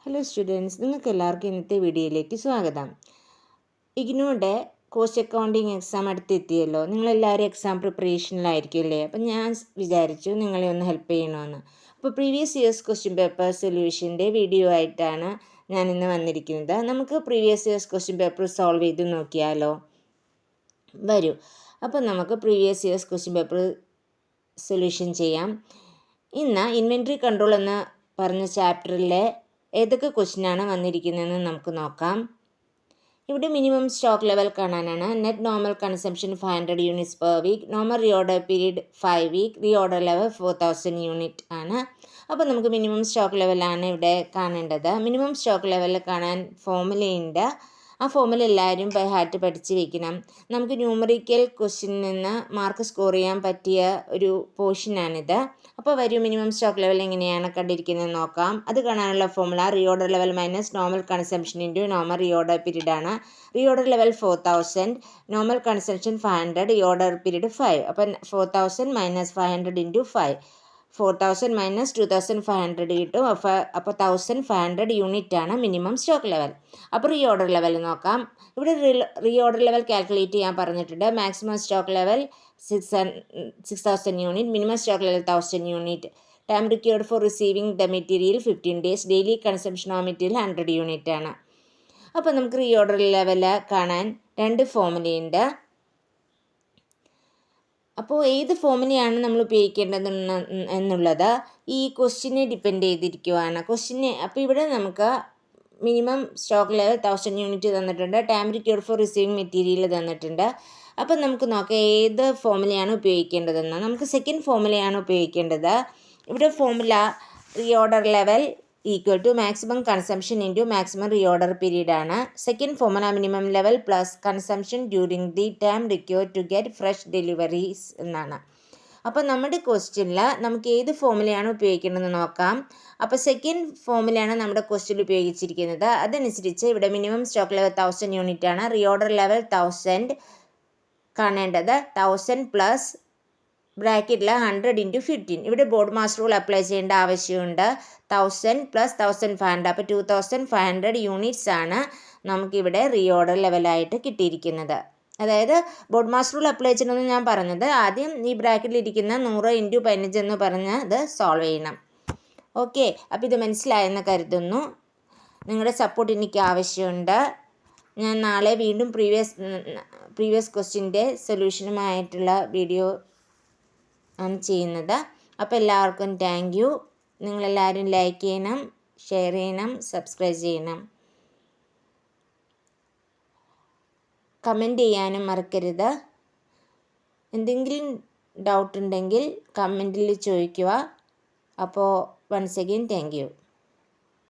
Hello students, നിങ്ങൾക്ക് എല്ലാവർക്കും ഇന്നത്തെ വീഡിയോയിലേക്ക് സ്വാഗതം. ഇഗ്നോയുടെ കോസ്റ്റ് അക്കൗണ്ടിങ് എക്സാം അടുത്തെത്തിയല്ലോ. നിങ്ങളെല്ലാവരും എക്സാം പ്രിപ്പറേഷനിലായിരിക്കുമല്ലേ? അപ്പം ഞാൻ വിചാരിച്ചു നിങ്ങളെ ഒന്ന് ഹെൽപ്പ് ചെയ്യണമെന്ന്. അപ്പോൾ പ്രീവിയസ് ഇയേഴ്സ് ക്വസ്റ്റ്യൻ പേപ്പർ സൊല്യൂഷൻ്റെ വീഡിയോ ആയിട്ടാണ് ഞാൻ ഇന്ന് വന്നിരിക്കുന്നത്. നമുക്ക് previous years question paper solve ചെയ്ത് നോക്കിയാലോ? വരൂ. അപ്പോൾ നമുക്ക് previous years question paper solution ചെയ്യാം. ഇന്ന് ഇൻവെൻട്രി കൺട്രോൾ എന്ന് പറഞ്ഞ ചാപ്റ്ററിലെ ഏതൊക്കെ ക്വസ്റ്റ്യനാണ് വന്നിരിക്കുന്നതെന്ന് നമുക്ക് നോക്കാം. ഇവിടെ മിനിമം സ്റ്റോക്ക് ലെവൽ കാണാനാണ്. Net normal consumption 500 units per week, normal reorder period 5 week, reorder level 4000 unit ആണ്. അപ്പോൾ നമുക്ക് മിനിമം സ്റ്റോക്ക് ലെവലാണ് ഇവിടെ കാണേണ്ടത്. മിനിമം സ്റ്റോക്ക് ലെവൽ കാണാൻ ഫോർമുലയുണ്ട്. ആ ഫോർമുല എല്ലാവരും ബൈ ഹാർട്ട് പഠിച്ച് വയ്ക്കണം. നമുക്ക് ന്യൂമറിക്കൽ ക്വസ്റ്റ്യനിൽ നിന്ന് മാർക്ക് സ്കോർ ചെയ്യാൻ പറ്റിയ ഒരു പോർഷനാണിത്. അപ്പോൾ വരൂ, മിനിമം സ്റ്റോക്ക് ലെവൽ എങ്ങനെയാണ് കണ്ടിരിക്കുന്നത് നോക്കാം. അത് കാണാനുള്ള formula reorder level minus normal consumption into normal reorder period ആണ്. Reorder level 4000, normal consumption 500, reorder period 5. അപ്പം 4000 മൈനസ് 500 ഇൻറ്റു 5, 4000 മൈനസ് 2500 കിട്ടും. അപ്പോൾ 1500 യൂണിറ്റ് ആണ് മിനിമം സ്റ്റോക്ക് ലെവൽ. അപ്പോൾ റീഓർഡർ ലെവൽ നോക്കാം. ഇവിടെ റീഓർഡർ ലെവൽ കാൽക്കുലേറ്റ് ചെയ്യാൻ പറഞ്ഞിട്ടുണ്ട്. Maximum stock level 6000 unit, minimum stock level 1000 unit. Time required for receiving the material 15 days. Daily consumption of material 100 unit ആണ്. അപ്പോൾ നമുക്ക് റീഓർഡർ ലെവൽ കാണാൻ രണ്ട് ഫോർമുലയുണ്ട്. അപ്പോൾ ഏത് ഫോർമുലയാണ് നമ്മൾ ഉപയോഗിക്കേണ്ടത് എന്നുള്ളത് ഈ ക്വസ്റ്റ്യനെ ഡിപ്പെൻഡ് ചെയ്തിരിക്കുവാണ്. അപ്പോൾ ഇവിടെ നമുക്ക് മിനിമം സ്റ്റോക്ക് ലെവൽ 1000 യൂണിറ്റ് തന്നിട്ടുണ്ട്. Time required for receiving material തന്നിട്ടുണ്ട്. അപ്പം നമുക്ക് നോക്കാം ഏത് ഫോർമുലയാണ് ഉപയോഗിക്കേണ്ടതെന്ന്. നമുക്ക് സെക്കൻഡ് ഫോർമുലയാണ് ഉപയോഗിക്കേണ്ടത്. ഇവിടെ formula reorder level equal to maximum consumption into maximum reorder period ആണ്. Second formula minimum level plus consumption during the time required to get fresh deliveries എന്നാണ്. അപ്പോൾ നമ്മുടെ ക്വസ്റ്റ്യനിൽ നമുക്ക് ഏത് ഫോർമുലയാണ് ഉപയോഗിക്കേണ്ടതെന്ന് നോക്കാം. അപ്പോൾ സെക്കൻഡ് ഫോർമുലയാണ് നമ്മുടെ ക്വസ്റ്റ്യനിൽ ഉപയോഗിച്ചിരിക്കുന്നത്. അതനുസരിച്ച് ഇവിടെ മിനിമം സ്റ്റോക്ക് ലെവൽ 1000 യൂണിറ്റ് ആണ്. റീഓർഡർ ലെവൽ 1000 കാണേണ്ടത് 1000 പ്ലസ് ബ്രാക്കറ്റിൽ 100 ഇൻറ്റു 15. ഇവിടെ ബോർഡ് മാസ് റൂൾ അപ്ലൈ ചെയ്യേണ്ട ആവശ്യമുണ്ട്. 1000 പ്ലസ് 1500, അപ്പോൾ 2500 യൂണിറ്റ്സ് ആണ് നമുക്കിവിടെ റീഓർഡർ ലെവലായിട്ട് കിട്ടിയിരിക്കുന്നത്. അതായത് ബോർഡ് മാസ് റൂൾ അപ്ലൈ ചെയ്യണമെന്ന് ഞാൻ പറഞ്ഞത്. ആദ്യം ഈ ബ്രാക്കറ്റിലിരിക്കുന്ന 100 ഇൻറ്റു 15 എന്ന് പറഞ്ഞ് ഇത് സോൾവ് ചെയ്യണം. ഓക്കെ, അപ്പോൾ ഇത് മനസ്സിലായെന്ന് കരുതുന്നു. നിങ്ങളുടെ സപ്പോർട്ട് എനിക്ക് ആവശ്യമുണ്ട്. ഞാൻ നാളെ വീണ്ടും പ്രീവിയസ് ക്വസ്റ്റ്യൻ്റെ സൊല്യൂഷനുമായിട്ടുള്ള വീഡിയോ ആണ് ചെയ്യുന്നത്. അപ്പോൾ എല്ലാവർക്കും താങ്ക് യു. നിങ്ങളെല്ലാവരും ലൈക്ക് ചെയ്യണം, ഷെയർ ചെയ്യണം, സബ്സ്ക്രൈബ് ചെയ്യണം. കമൻറ്റ് ചെയ്യാനും മറക്കരുത്. എന്തെങ്കിലും ഡൗട്ട് ഉണ്ടെങ്കിൽ കമൻറ്റിൽ ചോദിക്കുക. അപ്പോൾ വൺസ് അഗെയിൻ താങ്ക് യു.